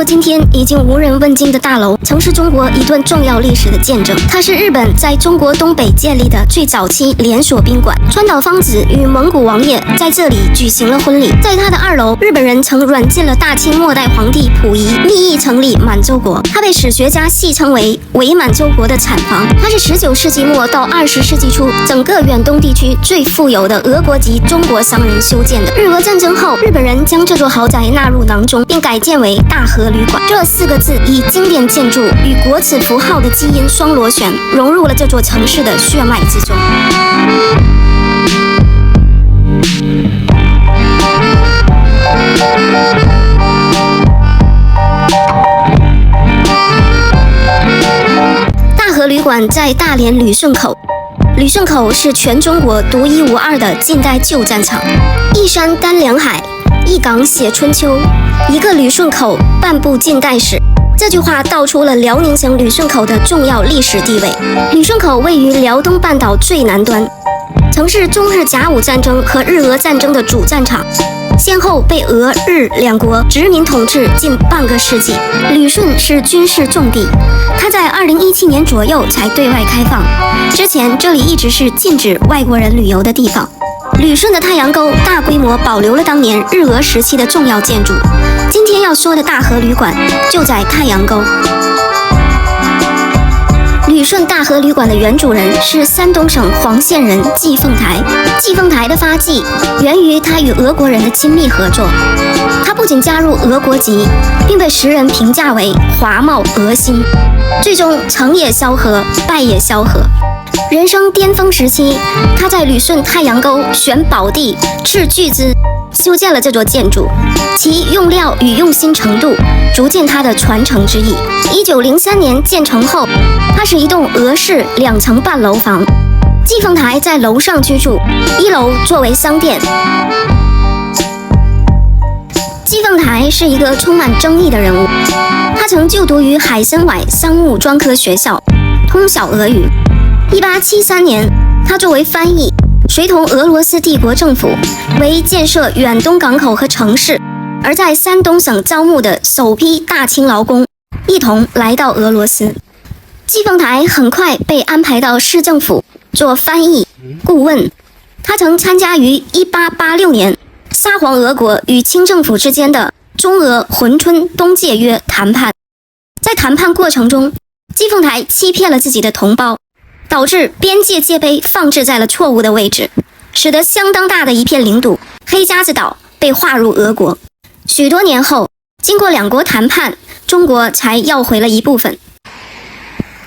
今天已经无人问津的大楼，曾是中国一段重要历史的见证。它是日本在中国东北建立的最早期连锁宾馆。川岛芳子与蒙古王爷在这里举行了婚礼。在它的2楼，日本人曾软禁了大清末代皇帝溥仪，密意成立满洲国。它被史学家戏称为伪满洲国的产房。它是19世纪末到20世纪初整个远东地区最富有的俄国籍中国商人修建的。日俄战争后，日本人将这座豪宅纳入囊中，并改建为大和旅馆。这4个字以经典建筑与国耻符号的基因双螺旋，融入了这座城市的血脉之中。大和旅馆在大连旅顺口。旅顺口是全中国独一无二的近代旧战场，一山单两海，一港写春秋，一个旅顺口半部近代史。这句话道出了辽宁省旅顺口的重要历史地位。旅顺口位于辽东半岛最南端，曾是中日甲午战争和日俄战争的主战场，先后被俄日两国殖民统治近半个世纪。旅顺是军事重地，它在2017年左右才对外开放，之前这里一直是禁止外国人旅游的地方。旅顺的太阳沟大规模保留了当年日俄时期的重要建筑，今天要说的大和旅馆就在太阳沟。旅顺大和旅馆的原主人是山东省黄县人季凤台。季凤台的发迹源于他与俄国人的亲密合作。他不仅加入俄国籍，并被时人评价为华貌俄心，最终成也萧何，败也萧何。人生巅峰时期，他在旅顺太阳沟选宝地，斥巨资修建了这座建筑，其用料与用心程度足见它的传承之意。1903年建成后，它是一栋俄式2层半楼房，季凤台在楼上居住，1楼作为商店。季凤台是一个充满争议的人物，他曾就读于海参崴商务专科学校，通晓俄语。1873年，他作为翻译，随同俄罗斯帝国政府为建设远东港口和城市，而在山东省招募的首批大清劳工，一同来到俄罗斯。季凤台很快被安排到市政府做翻译顾问。他曾参加于1886年沙皇俄国与清政府之间的中俄珲春东界约谈判。在谈判过程中，季凤台欺骗了自己的同胞，导致边界界碑放置在了错误的位置，使得相当大的一片领土黑夹子岛被划入俄国。许多年后，经过2国谈判，中国才要回了一部分。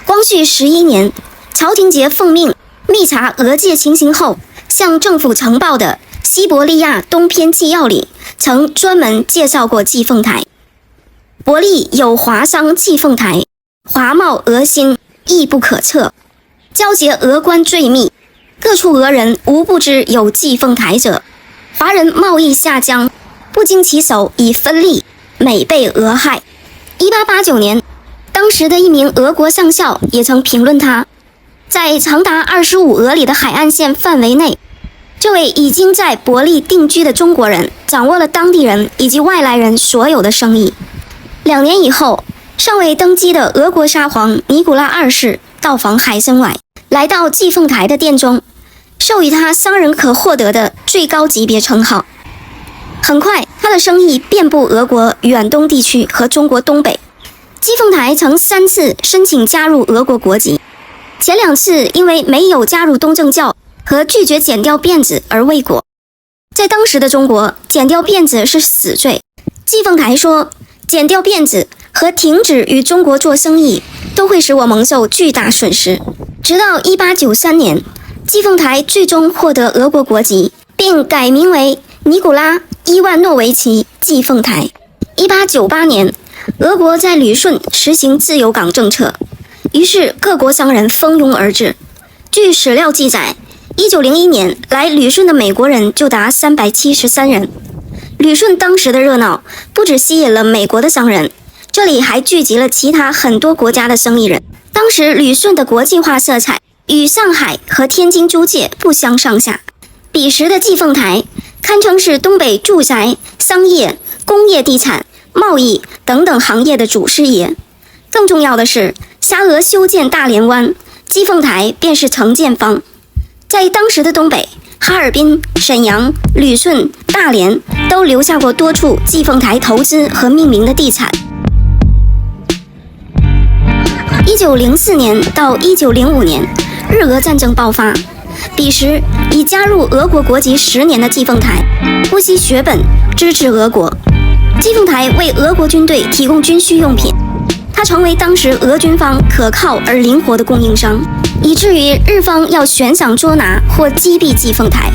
光绪11年，曹廷杰奉命密查俄界情形后，向政府呈报的西伯利亚东篇纪要里曾专门介绍过季凤台。伯利有华商季凤台，华貌俄心，亦不可测，交结俄官最密，各处俄人无不知有季凤台者。华人贸易下江，不经其手以分利，每被俄害。1889年，当时的一名俄国上校也曾评论他，在长达25俄里的海岸线范围内，这位已经在伯利定居的中国人掌握了当地人以及外来人所有的生意。2年以后，尚未登基的俄国沙皇尼古拉2世到访海参崴，来到季凤台的店中，授予他商人可获得的最高级别称号。很快，他的生意遍布俄国远东地区和中国东北。季凤台曾3次申请加入俄国国籍，前2次因为没有加入东正教和拒绝剪掉辫子而未果。在当时的中国，剪掉辫子是死罪。季凤台说，剪掉辫子和停止与中国做生意都会使我蒙受巨大损失。直到1893年，季凤台最终获得俄国国籍，并改名为尼古拉·伊万诺维奇·季凤台。1898年，俄国在旅顺实行自由港政策，于是各国商人蜂拥而至。据史料记载，1901年来旅顺的美国人就达373人。旅顺当时的热闹不只吸引了美国的商人，这里还聚集了其他很多国家的生意人。当时旅顺的国际化色彩与上海和天津租界不相上下。彼时的季凤台堪称是东北住宅、商业、工业地产、贸易等等行业的祖师爷。更重要的是，沙俄修建大连湾，季凤台便是承建方。在当时的东北，哈尔滨、沈阳、旅顺、大连都留下过多处季凤台投资和命名的地产。1904年到1905年，日俄战争爆发。彼时，已加入俄国国籍10年的季凤台，不惜血本支持俄国。季凤台为俄国军队提供军需用品，他成为当时俄军方可靠而灵活的供应商，以至于日方要悬赏捉拿或击毙季凤台，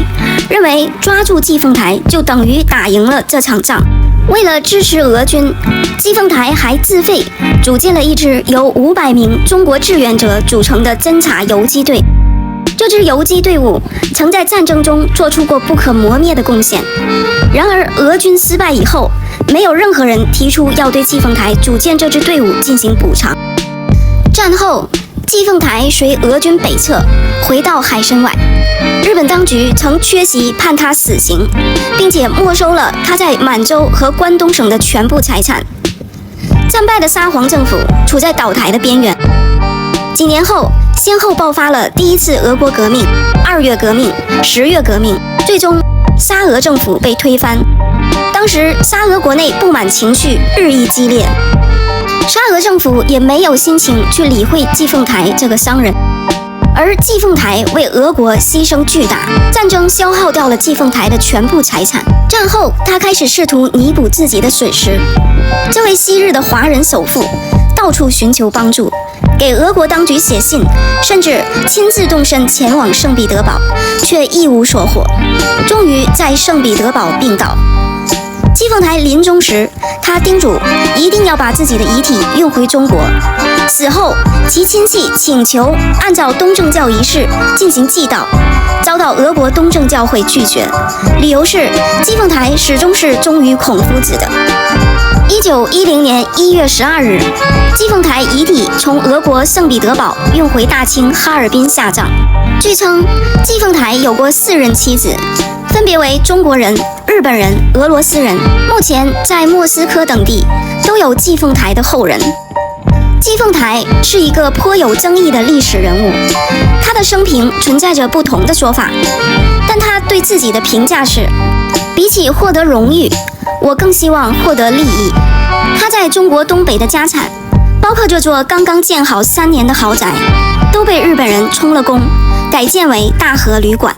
认为抓住季凤台就等于打赢了这场仗。为了支持俄军，季凤台还自费组建了一支由500名中国志愿者组成的侦察游击队。这支游击队伍曾在战争中做出过不可磨灭的贡献。然而，俄军失败以后，没有任何人提出要对季凤台组建这支队伍进行补偿。战后，季凤台随俄军北撤，回到海参崴。日本当局曾缺席判他死刑，并且没收了他在满洲和关东省的全部财产。战败的沙皇政府处在倒台的边缘。几年后，先后爆发了第一次俄国革命、2月革命、10月革命，最终沙俄政府被推翻。当时沙俄国内不满情绪日益激烈，沙俄政府也没有心情去理会季凤台这个商人，而季凤台为俄国牺牲巨大，战争消耗掉了季凤台的全部财产。战后，他开始试图弥补自己的损失。这位昔日的华人首富到处寻求帮助，给俄国当局写信，甚至亲自动身前往圣彼得堡，却一无所获。终于在圣彼得堡病倒。季凤台临终时，他叮嘱一定要把自己的遗体运回中国。死后，其亲戚请求按照东正教仪式进行祭悼，遭到俄国东正教会拒绝，理由是季凤台始终是忠于孔夫子的。1910年1月12日，季凤台遗体从俄国圣彼得堡运回大清哈尔滨下葬。据称，季凤台有过4任妻子，分别为中国人、日本人、俄罗斯人。目前在莫斯科等地都有季凤台的后人。季凤台是一个颇有争议的历史人物，他的生平存在着不同的说法，但他对自己的评价是：比起获得荣誉，我更希望获得利益。他在中国东北的家产，包括这座刚刚建好3年的豪宅，都被日本人充了公，改建为大和旅馆。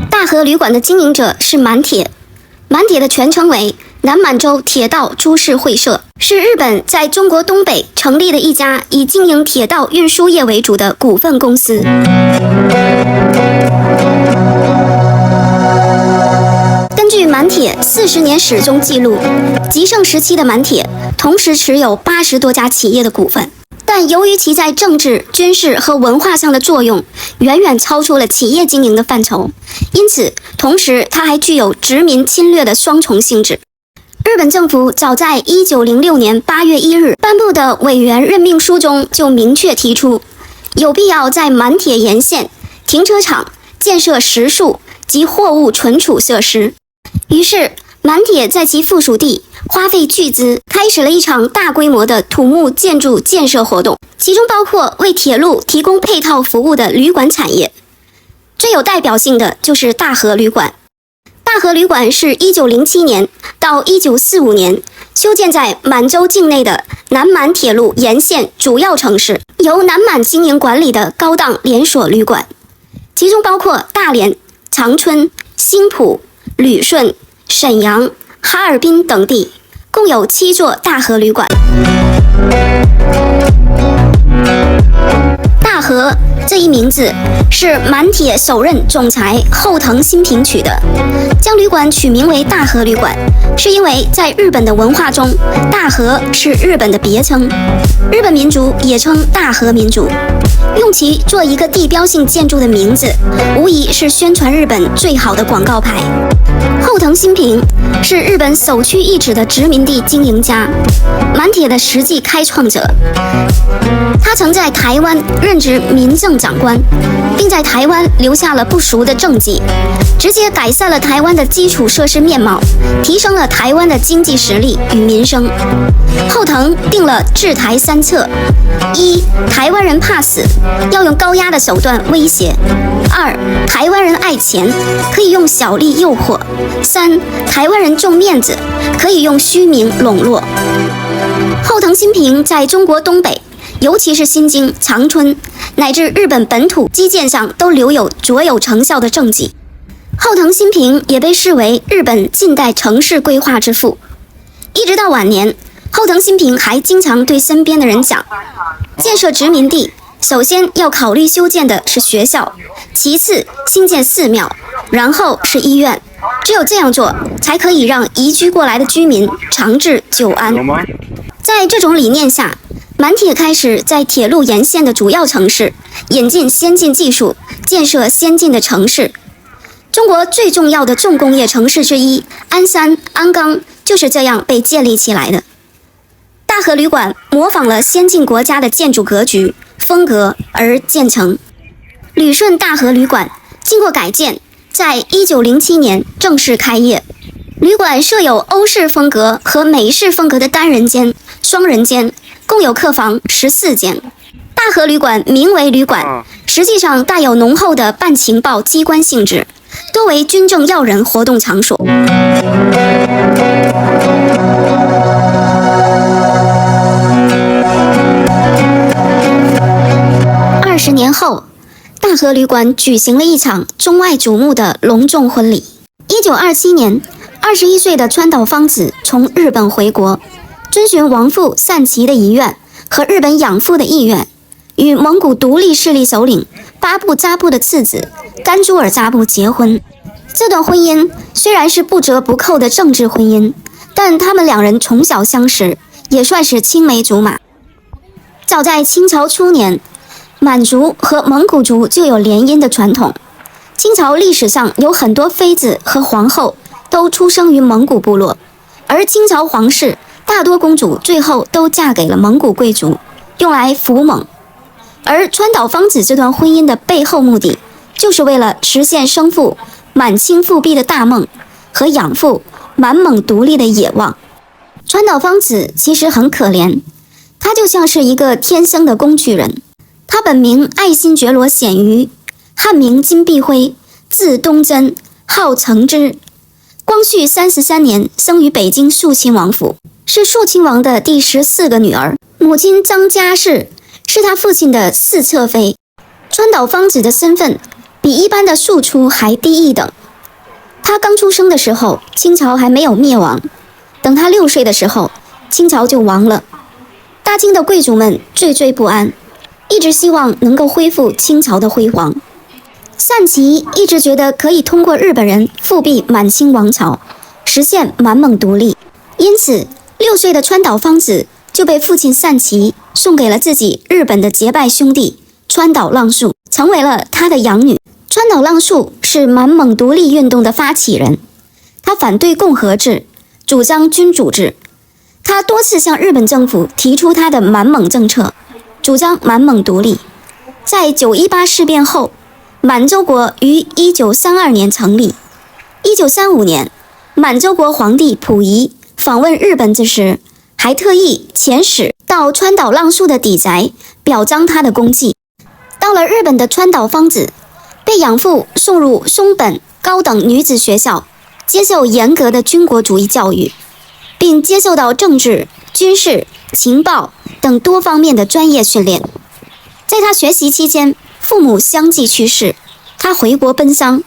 大和旅馆的经营者是满铁，满铁的全称为南满洲铁道株式会社，是日本在中国东北成立的一家以经营铁道运输业为主的股份公司。根据满铁40年史中记录，极盛时期的满铁同时持有80多家企业的股份，但由于其在政治、军事和文化上的作用远远超出了企业经营的范畴，因此同时它还具有殖民侵略的双重性质。日本政府早在1906年8月1日颁布的委员任命书中就明确提出，有必要在满铁沿线停车场建设食宿及货物存储设施。于是满铁在其附属地花费巨资，开始了一场大规模的土木建筑建设活动，其中包括为铁路提供配套服务的旅馆产业。最有代表性的就是大和旅馆。大和旅馆是1907年到1945年修建在满洲境内的南满铁路沿线主要城市，由南满经营管理的高档连锁旅馆，其中包括大连、长春、新浦、旅顺、沈阳、哈尔滨等地，共有7座大和旅馆。大和这一名字是满铁首任总裁后藤新平取的，将旅馆取名为大和旅馆，是因为在日本的文化中，大和是日本的别称，日本民族也称大和民族。用其做一个地标性建筑的名字，无疑是宣传日本最好的广告牌。后藤新平是日本首屈一指的殖民地经营家，满铁的实际开创者。他曾在台湾任职民政长官，并在台湾留下了不俗的政绩，直接改善了台湾的基础设施面貌，提升了台湾的经济实力与民生。后藤定了治台三策：一、台湾人怕死，要用高压的手段威胁；二、台湾人爱钱，可以用小利诱惑；三、台湾人重面子，可以用虚名笼络。后藤新平在中国东北，尤其是新京、长春乃至日本本土基建上都留有卓有成效的政绩。后藤新平也被视为日本近代城市规划之父。一直到晚年，后藤新平还经常对身边的人讲，建设殖民地首先要考虑修建的是学校，其次兴建寺庙，然后是医院。只有这样做，才可以让移居过来的居民长治久安。在这种理念下，满铁开始在铁路沿线的主要城市引进先进技术，建设先进的城市。中国最重要的重工业城市之一鞍山、鞍钢就是这样被建立起来的。大和旅馆模仿了先进国家的建筑格局、风格而建成。旅顺大和旅馆经过改建，在1907年正式开业。旅馆设有欧式风格和美式风格的单人间、双人间，共有客房14间。大和旅馆名为旅馆，实际上带有浓厚的半情报机关性质，多为军政要人活动场所。20年后，大和旅馆举行了一场中外瞩目的隆重婚礼。1927年，21岁的川岛芳子从日本回国，遵循亡父善耆的遗愿和日本养父的意愿，与蒙古独立势力首领巴布扎布的次子甘珠尔扎布结婚。这段婚姻虽然是不折不扣的政治婚姻，但他们两人从小相识，也算是青梅竹马。早在清朝初年，满族和蒙古族就有联姻的传统。清朝历史上有很多妃子和皇后都出生于蒙古部落，而清朝皇室大多公主最后都嫁给了蒙古贵族，用来服蒙。而川岛芳子这段婚姻的背后目的，就是为了实现生父满清复辟的大梦和养父满蒙独立的野望。川岛芳子其实很可怜，她就像是一个天生的工具人。她本名爱新觉罗显瑜，汉名金碧辉，字东真，号承之。光绪33年生于北京肃亲王府，是肃亲王的第14个女儿。母亲张家氏是他父亲的4侧妃。川岛芳子的身份比一般的庶出还低一等。她刚出生的时候，清朝还没有灭亡，等她6岁的时候，清朝就亡了。大清的贵族们惴惴不安，一直希望能够恢复清朝的辉煌。善耆一直觉得可以通过日本人复辟满清王朝，实现满蒙独立，因此6岁的川岛芳子就被父亲善耆送给了自己日本的结拜兄弟川岛浪速，成为了他的养女。川岛浪速是满蒙独立运动的发起人，他反对共和制，主张君主制。他多次向日本政府提出他的满蒙政策，主张满蒙独立。在918事变后，满洲国于1932年成立。1935年，满洲国皇帝溥仪访问日本之时，还特意遣使到川岛浪速的邸宅，表彰他的功绩。到了日本的川岛芳子，被养父送入松本高等女子学校，接受严格的军国主义教育，并接受到政治、军事、情报等多方面的专业训练。在他学习期间，父母相继去世，他回国奔丧，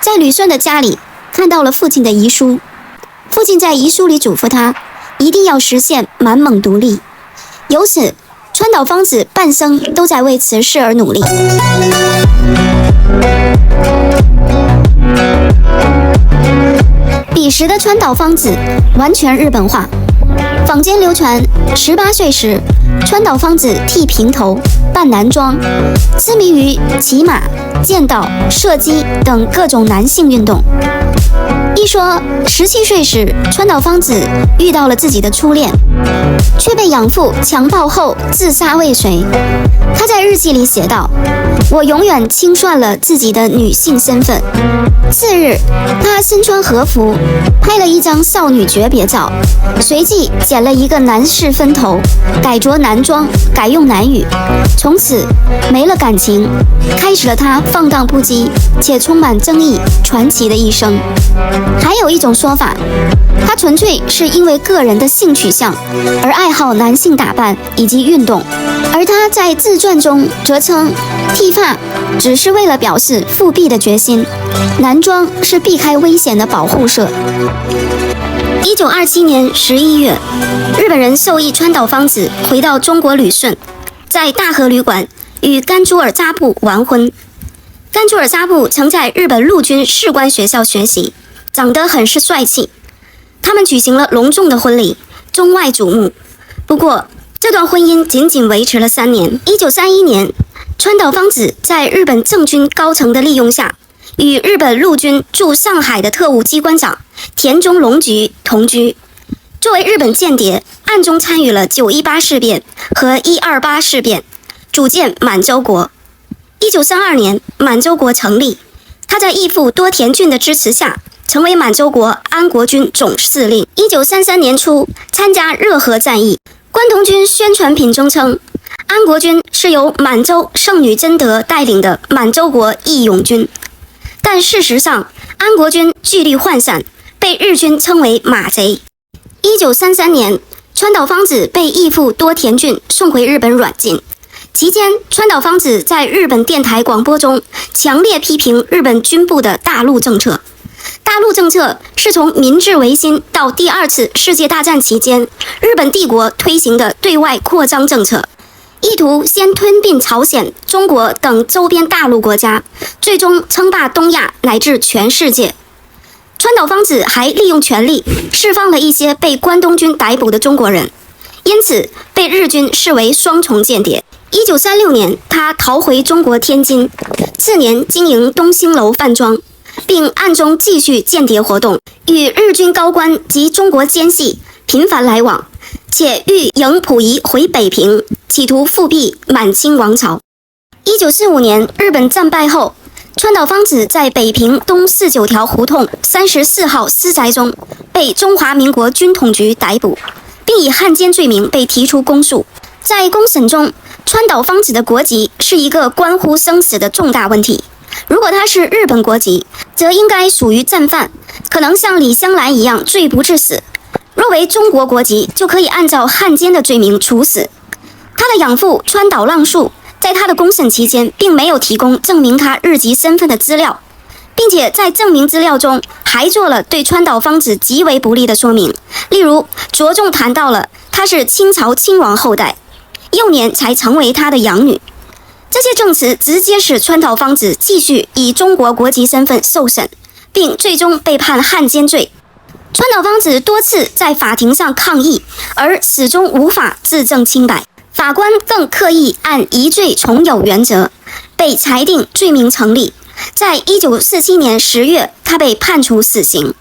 在旅顺的家里看到了父亲的遗书。父亲在遗书里嘱咐他，一定要实现满蒙独立。由此，川岛芳子半生都在为此事而努力。彼时的川岛芳子完全日本化，坊间流传，18岁时，川岛芳子剃平头、扮男装，痴迷于骑马、剑道、射击等各种男性运动。一说17岁时，川岛芳子遇到了自己的初恋，却被养父强暴后自杀未遂。她在日记里写道：“我永远清算了自己的女性身份。”次日，她身穿和服，拍了一张少女诀别照，随即剪了一个男士分头，改着男装，改用男语，从此没了感情，开始了她放荡不羁且充满争议、传奇的一生。还有一种说法，他纯粹是因为个人的性取向而爱好男性打扮以及运动，而他在自传中则称剃发只是为了表示复辟的决心，男装是避开危险的保护色。1927年11月，日本人授意川岛芳子回到中国旅顺，在大和旅馆与甘珠尔扎布完婚。甘珠尔扎布曾在日本陆军士官学校学习，长得很是帅气。他们举行了隆重的婚礼，中外瞩目。不过，这段婚姻仅仅维持了3年。1931年，川岛芳子在日本政军高层的利用下，与日本陆军驻上海的特务机关长田中隆菊同居。作为日本间谍，暗中参与了918事变和128事变，组建满洲国。1932年，满洲国成立，他在义父多田骏的支持下，成为满洲国安国军总司令。1933年初，参加热河战役。关同军宣传品中称，安国军是由满洲圣女贞德带领的满洲国义勇军，但事实上，安国军纪律涣散，被日军称为马贼。1933年，川岛芳子被义父多田骏送回日本软禁。期间，川岛芳子在日本电台广播中强烈批评日本军部的大陆政策。大陆政策是从明治维新到第2次世界大战期间，日本帝国推行的对外扩张政策，意图先吞并朝鲜、中国等周边大陆国家，最终称霸东亚乃至全世界。川岛芳子还利用权力释放了一些被关东军逮捕的中国人，因此被日军视为双重间谍。1936年，他逃回中国天津，次年经营东兴楼饭庄，并暗中继续间谍活动，与日军高官及中国奸细频繁来往，且欲迎溥仪回北平，企图复辟满清王朝。1945年，日本战败后，川岛芳子在北平东49条胡同34号私宅中被中华民国军统局逮捕，并以汉奸罪名被提出公诉。在公审中，川岛芳子的国籍是一个关乎生死的重大问题。如果他是日本国籍，则应该属于战犯，可能像李香兰一样罪不至死；若为中国国籍，就可以按照汉奸的罪名处死。他的养父川岛浪树在他的公审期间，并没有提供证明他日籍身份的资料，并且在证明资料中还做了对川岛芳子极为不利的说明，例如着重谈到了他是清朝亲王后代，幼年才成为他的养女。这些证词直接使川岛芳子继续以中国国籍身份受审，并最终被判汉奸罪。川岛芳子多次在法庭上抗议，而始终无法自证清白。法官更刻意按疑罪从有原则，被裁定罪名成立。在1947年10月，他被判处死刑。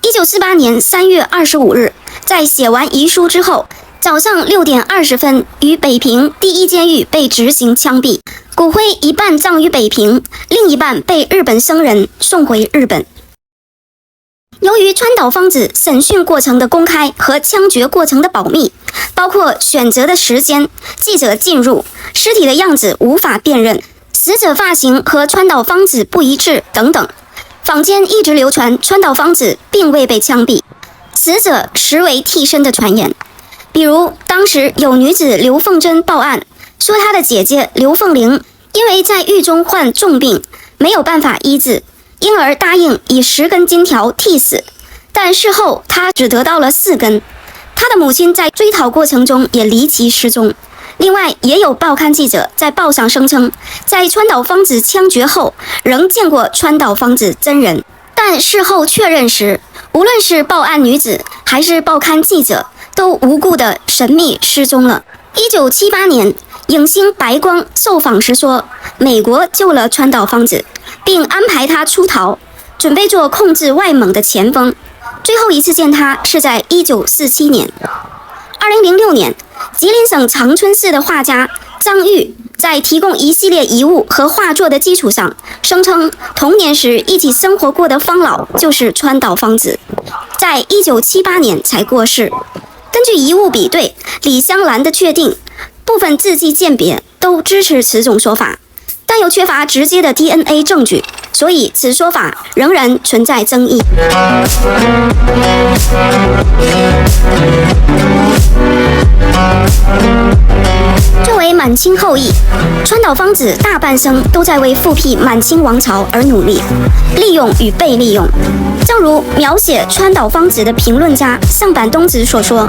1948年3月25日，在写完遗书之后，早上6点20分，于北平第1监狱被执行枪毙，骨灰一半葬于北平，另一半被日本僧人送回日本。由于川岛芳子审讯过程的公开和枪决过程的保密，包括选择的时间、记者进入、尸体的样子无法辨认、死者发型和川岛芳子不一致等等，坊间一直流传川岛芳子并未被枪毙，死者实为替身的传言。比如，当时有女子刘凤珍报案，说她的姐姐刘凤玲因为在狱中患重病，没有办法医治，因而答应以10根金条替死，但事后她只得到了4根。她的母亲在追讨过程中也离奇失踪。另外，也有报刊记者在报上声称，在川岛芳子枪决后，仍见过川岛芳子真人，但事后确认时，无论是报案女子还是报刊记者，都无故的神秘失踪了。1978年，影星白光受访时说，美国救了川岛芳子，并安排他出逃，准备做控制外蒙的前锋。最后一次见他是在1947年。2006年，吉林省长春市的画家张玉在提供一系列遗物和画作的基础上，声称童年时一起生活过的方老就是川岛芳子，在1978年才过世。根据遗物比对、李香兰的确定、部分字迹鉴别，都支持此种说法，但又缺乏直接的 DNA 证据，所以此说法仍然存在争议。作为满清后裔，川岛芳子大半生都在为复辟满清王朝而努力，利用与被利用。正如描写川岛芳子的评论家上坂东直所说，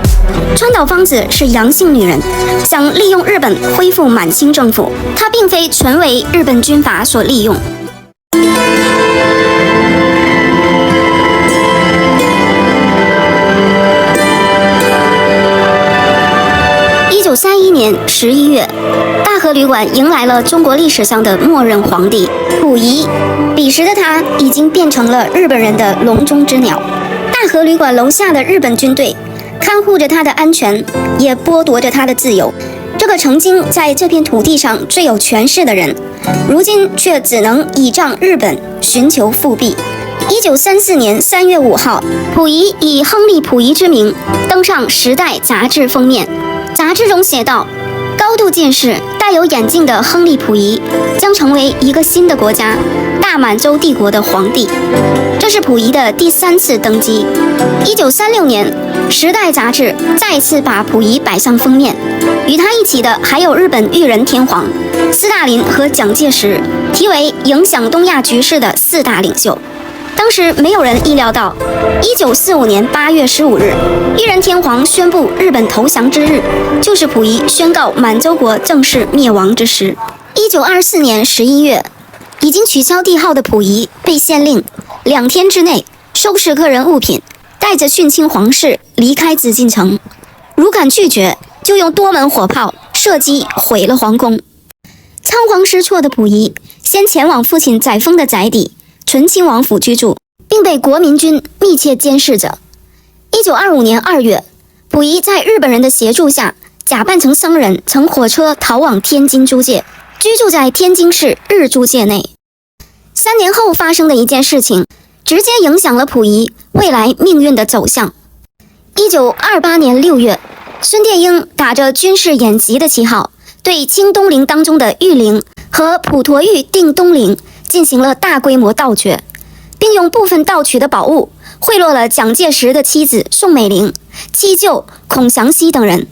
川岛芳子是阳性女人，想利用日本恢复满清政府，她并非纯为日本军阀所利用。1931年11月，大和旅馆迎来了中国历史上的末任皇帝溥仪。彼时的他已经变成了日本人的笼中之鸟。大和旅馆楼下的日本军队看护着他的安全，也剥夺着他的自由。这个曾经在这片土地上最有权势的人，如今却只能倚仗日本寻求复辟。1934年3月5号，溥仪以亨利·溥仪之名登上《时代》杂志封面。杂志中写道，高度近视、戴有眼镜的亨利·溥仪将成为一个新的国家——大满洲帝国的皇帝。这是溥仪的第3次登基。1936年，《时代》杂志再次把溥仪摆上封面，与他一起的还有日本裕仁天皇、斯大林和蒋介石，题为“影响东亚局势的4大领袖”。当时没有人意料到，1945年8月15日，裕仁天皇宣布日本投降之日，就是溥仪宣告满洲国正式灭亡之时。1924年11月，已经取消帝号的溥仪被县令2天之内收拾个人物品，带着殉亲皇室离开紫禁城。如敢拒绝，就用多门火炮射击毁了皇宫。仓皇失措的溥仪先前往父亲载沣的宅邸醇亲王府居住，并被国民军密切监视着。1925年2月，溥仪在日本人的协助下，假扮成僧人，乘火车逃往天津租界，居住在天津市日租界内。3年后发生的一件事情，直接影响了溥仪未来命运的走向。1928年6月，孙殿英打着军事演习的旗号，对清东陵当中的玉陵和普陀峪定东陵进行了大规模盗掘，并用部分盗取的宝物贿赂了蒋介石的妻子宋美龄、七舅孔祥熙等人。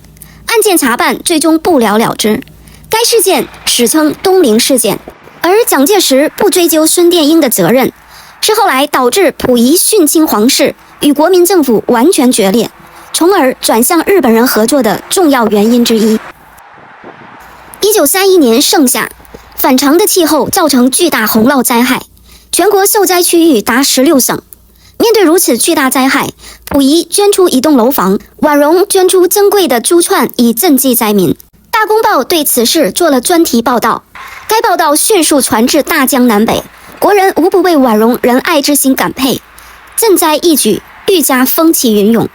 案件查办最终不了了之，该事件史称东陵事件。而蒋介石不追究孙殿英的责任，是后来导致溥仪殉亲皇室与国民政府完全决裂，从而转向日本人合作的重要原因之一。1931年盛夏，反常的气候造成巨大洪涝灾害，全国受灾区域达16省。面对如此巨大灾害，溥仪捐出一栋楼房，婉容捐出珍贵的珠串以赈济灾民。大公报对此事做了专题报道，该报道迅速传至大江南北，国人无不为婉容仁爱之心感佩，赈灾一举愈加风起云涌。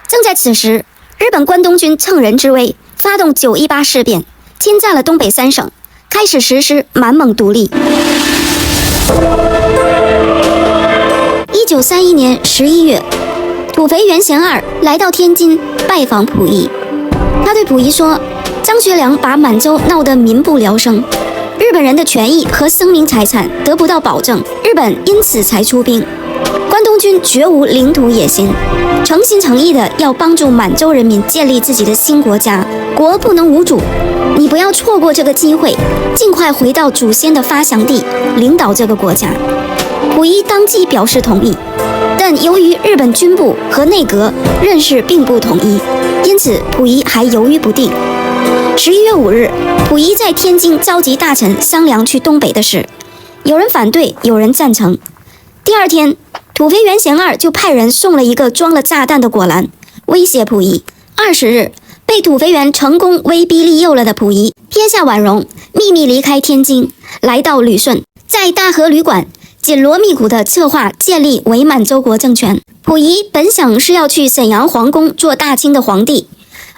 正在此时，日本关东军乘人之危，发动918事变，侵占了东北3省，开始实施满蒙独立。1931年11月，土肥原贤二来到天津拜访溥仪。他对溥仪说，张学良把满洲闹得民不聊生，日本人的权益和生命财产得不到保证，日本因此才出兵。关东军绝无领土野心，诚心诚意的要帮助满洲人民建立自己的新国家，国不能无主，你不要错过这个机会，尽快回到祖先的发祥地，领导这个国家。溥仪当即表示同意，但由于日本军部和内阁认识并不统一，因此溥仪还犹豫不定。11月5日，溥仪在天津召集大臣商量去东北的事，有人反对，有人赞成。第二天，土肥原贤二就派人送了一个装了炸弹的果篮，威胁溥仪20日，被土肥原成功威逼利诱了的溥仪，撇下婉容，秘密离开天津，来到旅顺，在大和旅馆紧锣密鼓地策划建立伪满洲国政权。溥仪本想是要去沈阳皇宫做大清的皇帝，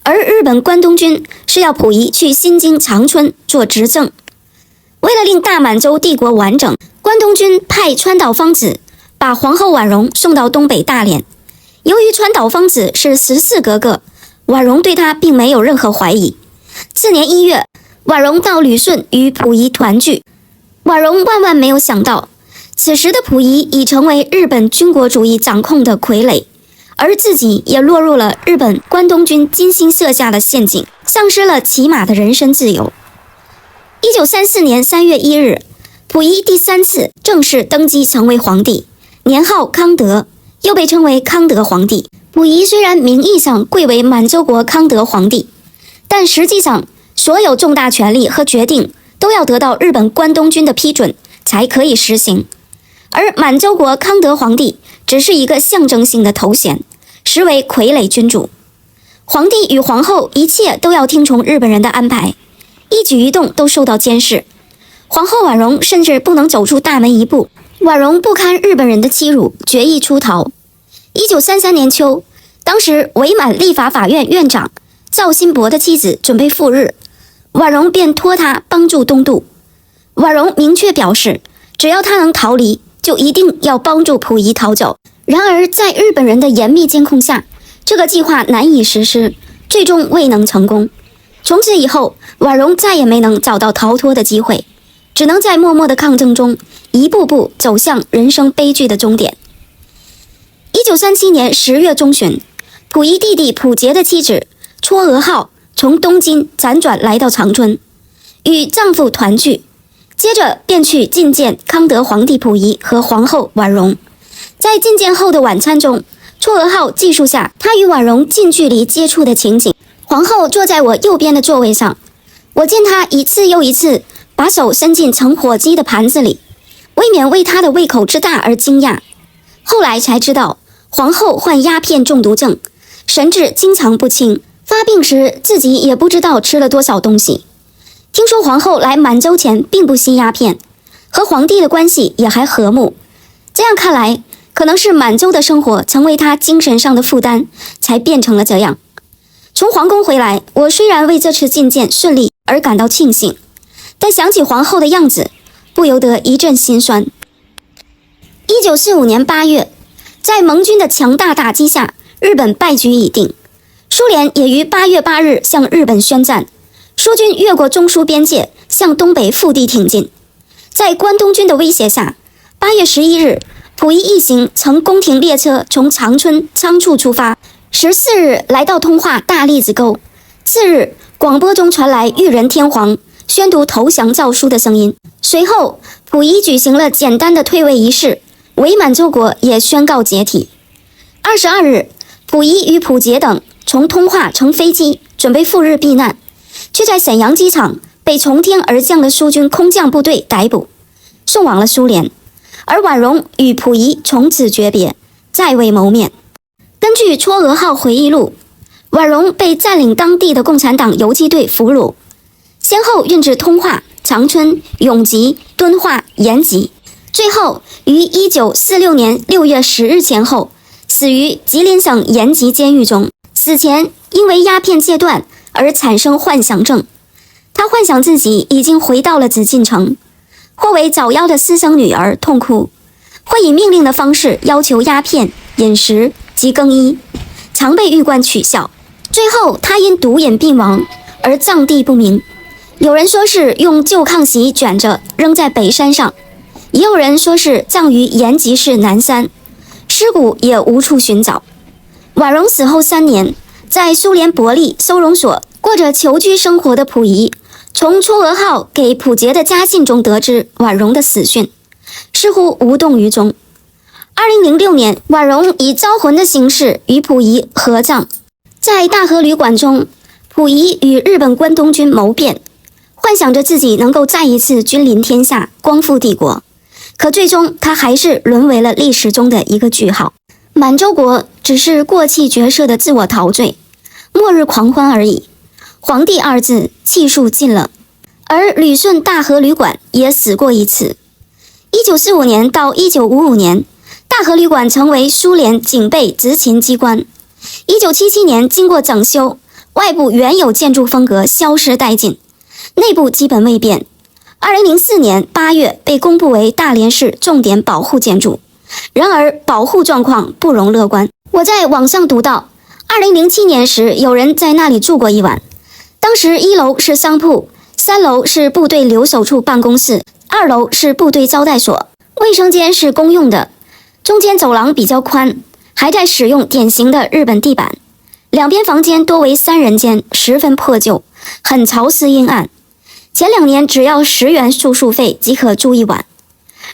而日本关东军是要溥仪去新京长春做执政。为了令大满洲帝国完整，关东军派川岛芳子把皇后婉容送到东北大连。由于川岛芳子是14格格，婉容对他并没有任何怀疑。次年1月，婉容到旅顺与溥仪团聚。婉容万万没有想到，此时的溥仪已成为日本军国主义掌控的傀儡，而自己也落入了日本关东军精心设下的陷阱，丧失了起码的人身自由。1934年3月1日，溥仪第3次正式登基成为皇帝，年号康德，又被称为康德皇帝。溥仪虽然名义上贵为满洲国康德皇帝，但实际上所有重大权力和决定都要得到日本关东军的批准才可以实行，而满洲国康德皇帝只是一个象征性的头衔，实为傀儡君主。皇帝与皇后一切都要听从日本人的安排，一举一动都受到监视。皇后婉容甚至不能走出大门一步。婉容不堪日本人的欺辱，决意出逃。1933年秋，当时伪满立法法院院长赵新伯的妻子准备赴日，婉容便托他帮助东渡。婉容明确表示，只要他能逃离，就一定要帮助溥仪逃走。然而在日本人的严密监控下，这个计划难以实施，最终未能成功。从此以后，婉容再也没能找到逃脱的机会，只能在默默的抗争中一步步走向人生悲剧的终点。1937年10月中旬，溥仪弟弟溥杰的妻子嵯峨号从东京辗转来到长春，与丈夫团聚，接着便去觐见康德皇帝溥仪和皇后婉容。在觐见后的晚餐中，嵯峨号记述下他与婉容近距离接触的情景。皇后坐在我右边的座位上，我见她一次又一次把手伸进盛火鸡的盘子里，未免为她的胃口之大而惊讶。后来才知道，皇后患鸦片中毒症，神志经常不清，发病时自己也不知道吃了多少东西。听说皇后来满洲前并不吸鸦片，和皇帝的关系也还和睦。这样看来，可能是满洲的生活成为她精神上的负担，才变成了这样。从皇宫回来，我虽然为这次觐见顺利而感到庆幸，但想起皇后的样子，不由得一阵心酸。1945年8月，在盟军的强大打击下，日本败局已定。苏联也于8月8日向日本宣战，苏军越过中苏边界，向东北腹地挺进。在关东军的威胁下，8月11日，溥仪一行乘宫廷列车从长春仓促出发。14日来到通化大栗子沟。次日，广播中传来裕仁天皇宣读投降诏书的声音。随后，溥仪举行了简单的退位仪式，伪满洲国也宣告解体。22日，溥仪与溥杰等从通化乘飞机准备赴日避难，却在沈阳机场被从天而降的苏军空降部队逮捕，送往了苏联。而婉容与溥仪从此诀别，再未谋面。根据嵯峨号回忆录，婉容被占领当地的共产党游击队俘虏，先后运至通化、长春、永吉、敦化、延吉，最后于1946年6月10日前后死于吉林省延吉监狱中。死前因为鸦片戒断而产生幻想症，他幻想自己已经回到了紫禁城，或为早夭的私生女儿痛哭，或以命令的方式要求鸦片、饮食及更衣，常被狱官取笑。最后他因毒瘾病亡而葬地不明，有人说是用旧炕席卷着扔在北山上，也有人说是葬于延吉市南山，尸骨也无处寻找。婉容死后3年，在苏联伯利收容所过着囚居生活的溥仪，从嵯峨号给溥杰的家信中得知婉容的死讯，似乎无动于衷。2006年，婉容以招魂的形式与溥仪合葬。在大和旅馆中，溥仪与日本关东军谋辩，幻想着自己能够再一次君临天下，光复帝国。可最终他还是沦为了历史中的一个句号。满洲国只是过气角色的自我陶醉，末日狂欢而已。皇帝二字气数尽了。而旅顺大和旅馆也死过一次。1945年到1955年，大和旅馆成为苏联警备执勤机关。1977年经过整修，外部原有建筑风格消失殆尽，内部基本未变。2004年8月被公布为大连市重点保护建筑，然而保护状况不容乐观。我在网上读到，2007年时有人在那里住过一晚，当时1楼是商铺，3楼是部队留守处办公室，2楼是部队招待所，卫生间是公用的，中间走廊比较宽，还在使用典型的日本地板，两边房间多为3人间，十分破旧，很潮湿阴暗。前2年只要10元住宿费即可住一晚，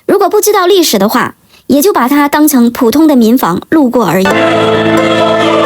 如果不知道历史的话，也就把它当成普通的民房路过而已。